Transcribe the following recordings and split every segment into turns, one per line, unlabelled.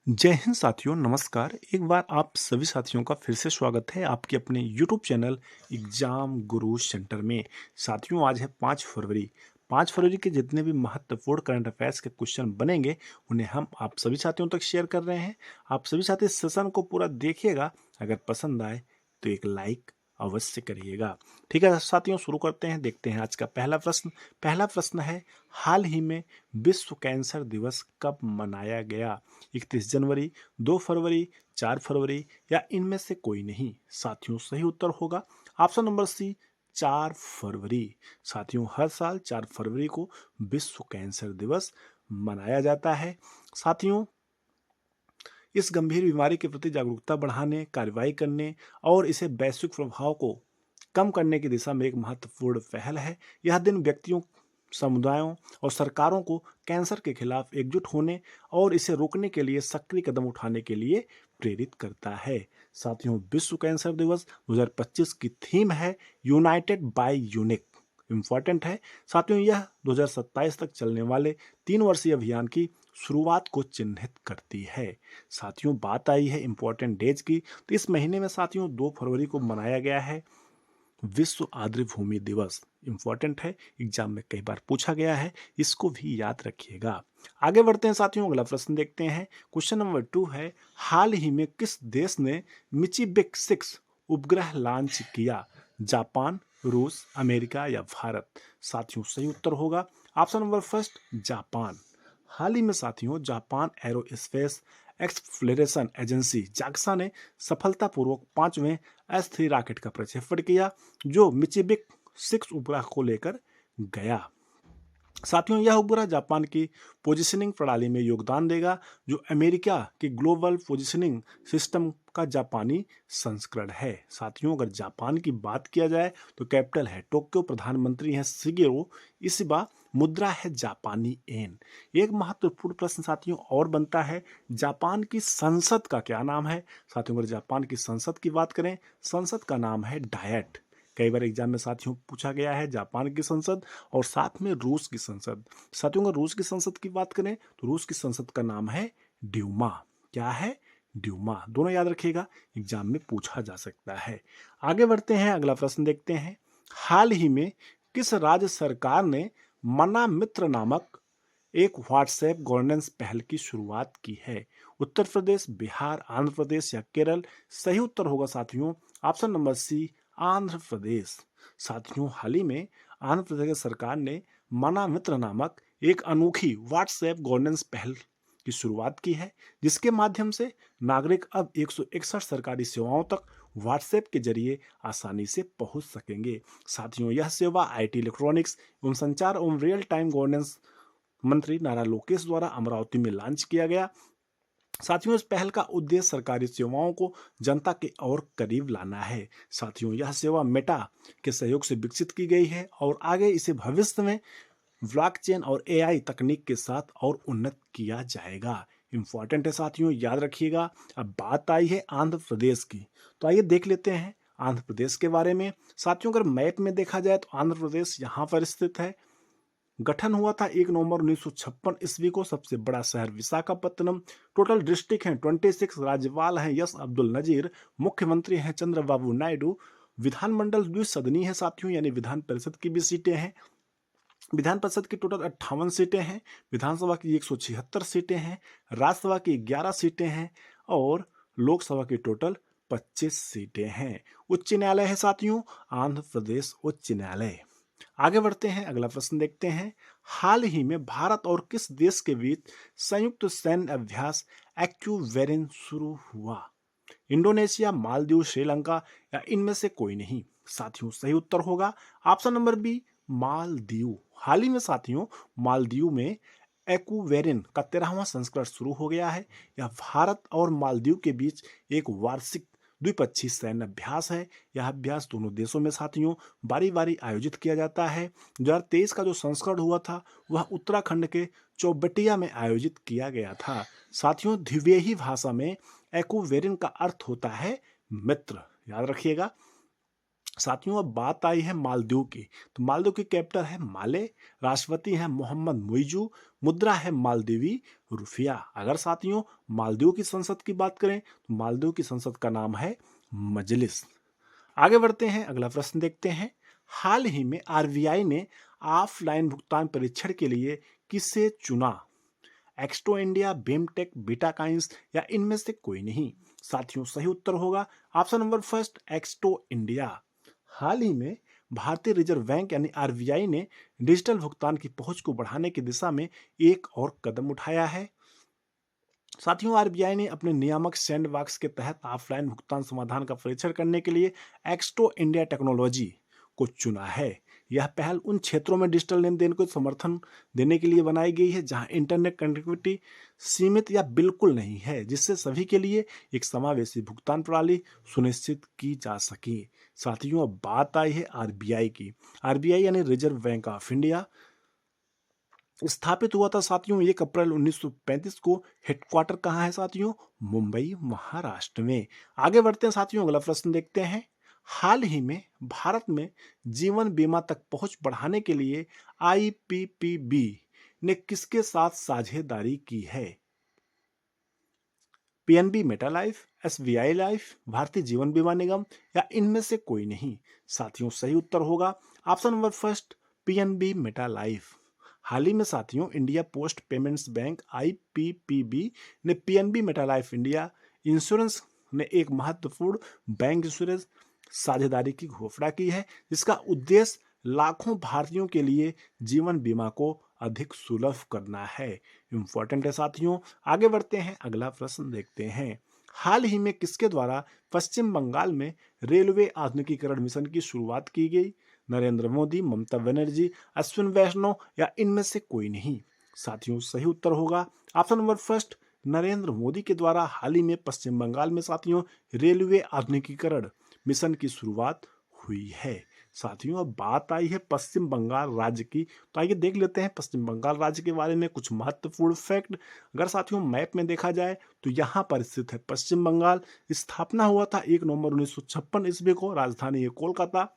जय हिंद साथियों, नमस्कार। एक बार आप सभी साथियों का फिर से स्वागत है आपके अपने यूट्यूब चैनल एग्जाम गुरु सेंटर में। साथियों, आज है 5 फरवरी। 5 फरवरी के जितने भी महत्वपूर्ण करंट अफेयर्स के क्वेश्चन बनेंगे उन्हें हम आप सभी साथियों तक शेयर कर रहे हैं। आप सभी साथी इस सेशन को पूरा देखिएगा। अगर पसंद आए तो एक लाइक अवश्य करिएगा। ठीक है साथियों, शुरू करते हैं। देखते हैं आज का पहला प्रश्न है, हाल ही में विश्व कैंसर दिवस कब मनाया गया? 31 जनवरी, 2 फरवरी, 4 फरवरी या इनमें से कोई नहीं? साथियों, सही उत्तर होगा ऑप्शन नंबर सी, 4 फरवरी। साथियों, हर साल 4 फरवरी को विश्व कैंसर दिवस मनाया जाता है। साथियों, इस गंभीर बीमारी के प्रति जागरूकता बढ़ाने, कार्रवाई करने और इसे वैश्विक प्रभाव को कम करने की दिशा में एक महत्वपूर्ण पहल है। यह दिन व्यक्तियों, समुदायों और सरकारों को कैंसर के खिलाफ एकजुट होने और इसे रोकने के लिए सक्रिय कदम उठाने के लिए प्रेरित करता है। साथियों, विश्व कैंसर दिवस 2025 की थीम है यूनाइटेड बाय यूनिक। इम्पॉर्टेंट है साथियों, यह 2027 तक चलने वाले 3 वर्षीय अभियान की शुरुआत को चिन्हित करती है। साथियों, बात आई है इम्पोर्टेंट डेज की, तो इस महीने में साथियों 2 फरवरी को मनाया गया है विश्व आर्द्र भूमि दिवस। इंपॉर्टेंट है, एग्जाम में कई बार पूछा गया है, इसको भी याद रखिएगा। आगे बढ़ते हैं साथियों, अगला प्रश्न देखते हैं। क्वेश्चन नंबर 2 है, हाल ही में किस देश ने मिचिबिक 6 उपग्रह लॉन्च किया? जापान, रूस, अमेरिका या भारत? साथियों, सही उत्तर होगा ऑप्शन नंबर फर्स्ट, जापान। हाल ही में साथियों Japan aerospace exploration agency JAXA ने सफलतापूर्वक 5वें S3 रॉकेट का प्रक्षेपण किया, जो मिचिबिक 6 उपग्रह को लेकर गया। साथियों, यह उपग्रह जापान की पोजिशनिंग प्रणाली में योगदान देगा, जो अमेरिका के ग्लोबल पोजिशनिंग सिस्टम का जापानी संस्करण है। साथियों, अगर जापान की बात किया जाए तो कैपिटल है टोक्यो, प्रधानमंत्री है शिगेरो इशिबा, मुद्रा है जापानी एन। एक महत्वपूर्ण प्रश्न साथियों और बनता है, जापान की संसद का क्या नाम है? साथियों, अगर जापान की संसद की बात करें, संसद का नाम है डायट। कई बार एग्जाम में साथियों पूछा गया है जापान की संसद और साथ में रूस की संसद। साथियों, अगर रूस की संसद की बात करें तो रूस की संसद का नाम है ड्यूमा। क्या है? ड्यूमा। दोनों याद रखिएगा, एग्जाम में पूछा जा सकता है। आगे बढ़ते हैं, अगला प्रश्न देखते हैं। हाल ही में किस राज्य सरकार ने मना मित्र नामक एक व्हाट्सएप गवर्नेंस पहल की शुरुआत की है? उत्तर प्रदेश, बिहार, आंध्र प्रदेश या केरल? सही उत्तर होगा साथियों option number C, Andhra Pradesh. साथियों, हाल ही में आंध्र प्रदेश सरकार ने मना मित्र नामक एक अनोखी व्हाट्सएप गवर्नेंस पहल की शुरुआत की है, जिसके माध्यम से नागरिक अब 161 सरकारी सेवाओं तक व्हाट्सएप के जरिए आसानी से पहुंच सकेंगे। साथियों, यह सेवा आईटी, इलेक्ट्रॉनिक्स एवं संचार एवं रियल टाइम गवर्नेंस मंत्री नारा लोकेश द्वारा अमरावती में लॉन्च किया गया। साथियों, इस पहल का उद्देश्य सरकारी सेवाओं को जनता के और करीब लाना है। साथियों, यह सेवा मेटा के सहयोग से विकसित की गई है और आगे इसे भविष्य में ब्लॉकचेन और एआई तकनीक के साथ और उन्नत किया जाएगा। इंपॉर्टेंट है साथियों, याद रखिएगा। अब बात आई है आंध्र प्रदेश की, तो आइए देख लेते हैं आंध्र प्रदेश के बारे में। साथियों, अगर मैप में देखा जाए तो आंध्र प्रदेश यहाँ पर स्थित है। गठन हुआ था 1 नवंबर 1956 ईस्वी को। सबसे बड़ा शहर विशाखापत्तनम। टोटल डिस्ट्रिक्ट हैं 26। राज्यपाल हैं यस अब्दुल नजीर। मुख्यमंत्री हैं चंद्रबाबू नायडू। विधानमंडल द्विसदनीय है साथियों, यानी विधान परिषद की भी सीटें हैं। विधान परिषद की टोटल 58 सीटें हैं। विधानसभा की 176 सीटें हैं। राज्यसभा की 11 सीटें हैं और लोकसभा की टोटल 25 सीटें हैं। उच्च न्यायालय है साथियों आंध्र प्रदेश उच्च न्यायालय। आगे बढ़ते हैं, अगला प्रश्न देखते हैं। हाल ही में भारत और किस देश के बीच संयुक्त सैन्य अभ्यास एक्यूवेरिन शुरू हुआ? इंडोनेशिया, मालदीव, श्रीलंका या इनमें से कोई नहीं? साथियों, सही उत्तर होगा ऑप्शन नंबर बी, मालदीव। हाल ही में साथियों मालदीव में एक्यूवेरिन का 13वां संस्करण शुरू हो गया है। यह भारत और मालदीव के बीच एक वार्षिक द्विपक्षीय सैन्य अभ्यास है। यह अभ्यास दोनों देशों में साथियों बारी बारी आयोजित किया जाता है। 2023 का जो संस्करण हुआ था वह उत्तराखंड के चौबटिया में आयोजित किया गया था। साथियों, धिवेही भाषा में एक्यूवेरिन का अर्थ होता है मित्र, याद रखिएगा। साथियों अब बात आई है मालदीव की। तो मालदीव की कैपिटल है माले, राष्ट्रपति है मोहम्मद मुइजू, मुद्रा है मालदीवी रुपया। अगर साथियों मालदीव की संसद की बात करें तो मालदीव की संसद का नाम है मजलिस। आगे बढ़ते हैं, अगला प्रश्न देखते हैं। हाल ही में आरबीआई ने ऑफलाइन भुगतान परीक्षण के लिए किसे चुना? एक्सटो इंडिया, बेमटेक, बीटाकाइंस या इनमें से कोई नहीं? साथियों सही उत्तर होगा ऑप्शन नंबर फर्स्ट, एक्सटो इंडिया। हाल ही में भारतीय रिजर्व बैंक यानी आरबीआई ने डिजिटल भुगतान की पहुंच को बढ़ाने की दिशा में एक और कदम उठाया है। साथियों आरबीआई ने अपने नियामक सैंडबॉक्स के तहत ऑफलाइन भुगतान समाधान का परीक्षण करने के लिए एक्सटो इंडिया टेक्नोलॉजी को चुना है। यह पहल उन क्षेत्रों में डिजिटल लेन देन को समर्थन देने के लिए बनाई गई है जहां इंटरनेट कनेक्टिविटी सीमित या बिल्कुल नहीं है, जिससे सभी के लिए एक समावेशी भुगतान प्रणाली सुनिश्चित की जा सके। साथियों अब बात आई है आरबीआई की। आरबीआई यानी रिजर्व बैंक ऑफ इंडिया स्थापित हुआ था साथियों 1 अप्रैल 1935 को। हेडक्वार्टर कहाँ है साथियों? मुंबई महाराष्ट्र में। आगे बढ़ते हैं साथियों, अगला प्रश्न देखते हैं। हाल ही में भारत में जीवन बीमा तक पहुंच बढ़ाने के लिए आईपीपीबी ने किसके साथ साझेदारी की है? PNB Meta life, SBI life, Bharatiya Jeevan बीमा निगम या इनमें से कोई नहीं? साथियों सही उत्तर होगा option number first, PNB MetLife. हाल ही में साथियों India Post Payments Bank IPPB ने PNB MetLife India insurance ने एक महत्वपूर्ण बैंक इंश्योरेंस साझेदारी की घोषणा की है, जिसका उद्देश्य लाखों भारतीयों के लिए जीवन बीमा को अधिक सुलभ करना है। इंपॉर्टेंट है साथियों। आगे बढ़ते हैं, अगला प्रश्न देखते हैं। हाल ही में किसके द्वारा पश्चिम बंगाल में रेलवे आधुनिकीकरण मिशन की शुरुआत की गई? नरेंद्र मोदी, ममता बनर्जी, अश्विन वैष्णव या इनमें से कोई नहीं? साथियों सही उत्तर होगा option number first, Narendra Modi के द्वारा हाल ही में पश्चिम बंगाल में साथियों रेलवे आधुनिकीकरण मिशन की शुरुआत हुई है। साथियों अब बात आई है पश्चिम बंगाल राज्य की। तो आइए देख लेते हैं पश्चिम बंगाल राज्य के बारे में कुछ महत्वपूर्ण फैक्ट। अगर साथियों मैप में देखा जाए तो यहाँ पर स्थित है पश्चिम बंगाल। स्थापना हुआ था 1 नवंबर 1956 ईस्वी को। राजधानी है कोलकाता।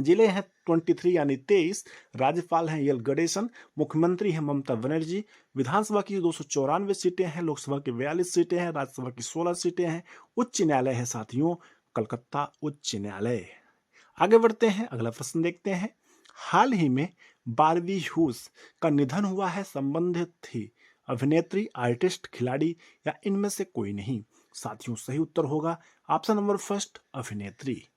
जिले हैं 23 यानी 23। राज्यपाल हैं एल गणेशन। मुख्यमंत्री हैं ममता बनर्जी। विधानसभा की 294 सीटें हैं। लोकसभा की 42 सीटें हैं। राज्यसभा की 16 सीटें हैं। उच्च न्यायालय है साथियों कलकत्ता उच्च न्यायालय। आगे बढ़ते हैं, अगला प्रश्न देखते हैं। हाल ही में बारबी ह्यूज का निधन हुआ है, संबंधित थी अभिनेत्री, आर्टिस्ट, खिलाड़ी या इनमें से कोई नहीं? साथियों सही उत्तर होगा ऑप्शन नंबर फर्स्ट, अभिनेत्री।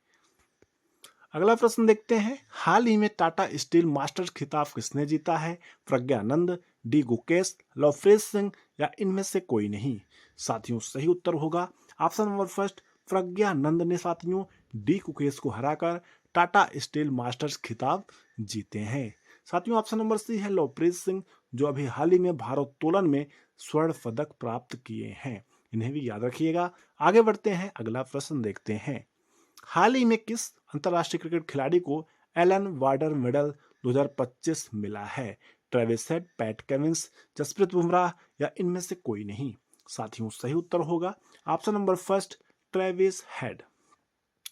अगला प्रश्न देखते हैं। हाल ही में टाटा स्टील मास्टर्स खिताब किसने जीता है? प्रज्ञानंद, डी गुकेश, लवप्रीत सिंह या इनमें से कोई नहीं? साथियों सही उत्तर होगा ऑप्शन नंबर फर्स्ट, प्रज्ञानंद ने साथियों डी गुकेश को हराकर टाटा स्टील मास्टर्स खिताब जीते हैं। साथियों ऑप्शन नंबर सी है लवप्रीत सिंह, जो अभी हाल ही में भारोत्तोलन में स्वर्ण पदक प्राप्त किए हैं। इन्हें भी याद रखिएगा। आगे बढ़ते हैं, अगला प्रश्न देखते हैं। हाल ही में किस अंतर्राष्ट्रीय क्रिकेट खिलाड़ी को एलन वार्डर मेडल 2025 मिला है? Travis Head, Pat Cummins, Jasprit Bumrah या इनमें से कोई नहीं? साथियों सही उत्तर होगा option number first, Travis Head.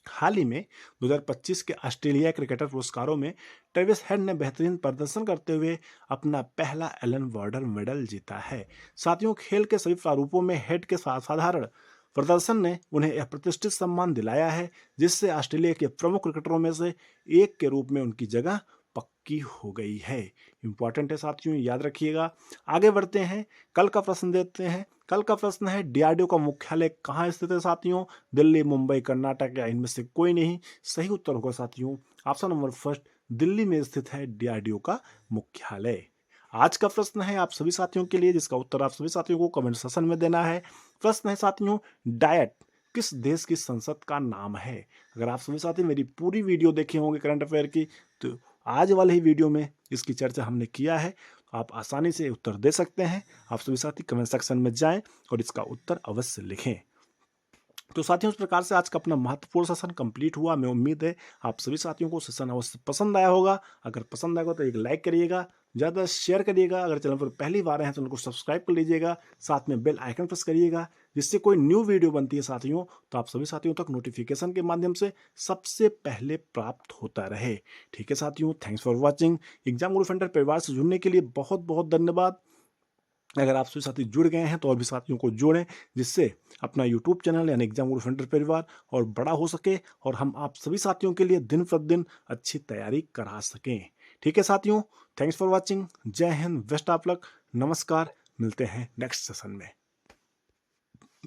हाल ही में 2025 के ऑस्ट्रेलिया क्रिकेटर पुरस्कारों में ट्रेविस हेड ने बेहतरीन प्रदर्शन करते हुए अपना पहला एलन वार्डर मेडल जीता है। साथियों खेल के सभी प्रारूपों में हेड के साधारण प्रदर्शन ने उन्हें यह प्रतिष्ठित सम्मान दिलाया है, जिससे ऑस्ट्रेलिया के प्रमुख क्रिकेटरों में से एक के रूप में उनकी जगह पक्की हो गई है। इंपॉर्टेंट है साथियों, याद रखिएगा। आगे बढ़ते हैं, कल का प्रश्न देते हैं। कल का प्रश्न है डीआरडीओ का मुख्यालय कहाँ स्थित है साथियों? दिल्ली, मुंबई, कर्नाटक या इनमें से कोई नहीं? सही उत्तर होगा साथियों ऑप्शन नंबर फर्स्ट, दिल्ली में स्थित है डीआरडीओ का मुख्यालय। आज का प्रश्न है आप सभी साथियों के लिए, जिसका उत्तर आप सभी साथियों को कमेंट सेक्शन में देना है। प्रश्न है साथियों, डायट किस देश की संसद का नाम है? अगर आप सभी साथी मेरी पूरी वीडियो देखे होंगे करंट अफेयर की, तो आज वाले ही वीडियो में इसकी चर्चा हमने किया है। तो आप आसानी से उत्तर दे सकते हैं। आप सभी साथी कमेंट सेक्शन में जाएं और इसका उत्तर अवश्य लिखें। तो साथियों इस प्रकार से आज का अपना महत्वपूर्ण सेशन कंप्लीट हुआ। मैं उम्मीद है आप सभी साथियों को सेशन अवश्य पसंद आया होगा। अगर पसंद आएगा तो एक लाइक करिएगा, ज़्यादा शेयर करिएगा। अगर चैनल पर पहली बार आए हैं तो चैनल को सब्सक्राइब कर लीजिएगा, साथ में बेल आइकन प्रेस करिएगा, जिससे कोई न्यू वीडियो बनती है साथियों तो आप सभी साथियों तक नोटिफिकेशन के माध्यम से सबसे पहले प्राप्त होता रहे। ठीक है साथियों, thanks for watching. Exam Guru centre परिवार से जुड़ने के लिए बहुत बहुत धन्यवाद। अगर आप सभी साथी जुड़ गए हैं तो और भी साथियों को जोड़ें, जिससे अपना यूट्यूब चैनल यानी एग्जाम गुरु सेंटर परिवार और बड़ा हो सके और हम आप सभी साथियों के लिए दिन प्रतिदिन अच्छी तैयारी करा सकें। ठीक है साथियों, थैंक्स फॉर वॉचिंग। जय हिंद, बेस्ट ऑफ लक, नमस्कार। मिलते हैं नेक्स्ट सेशन में।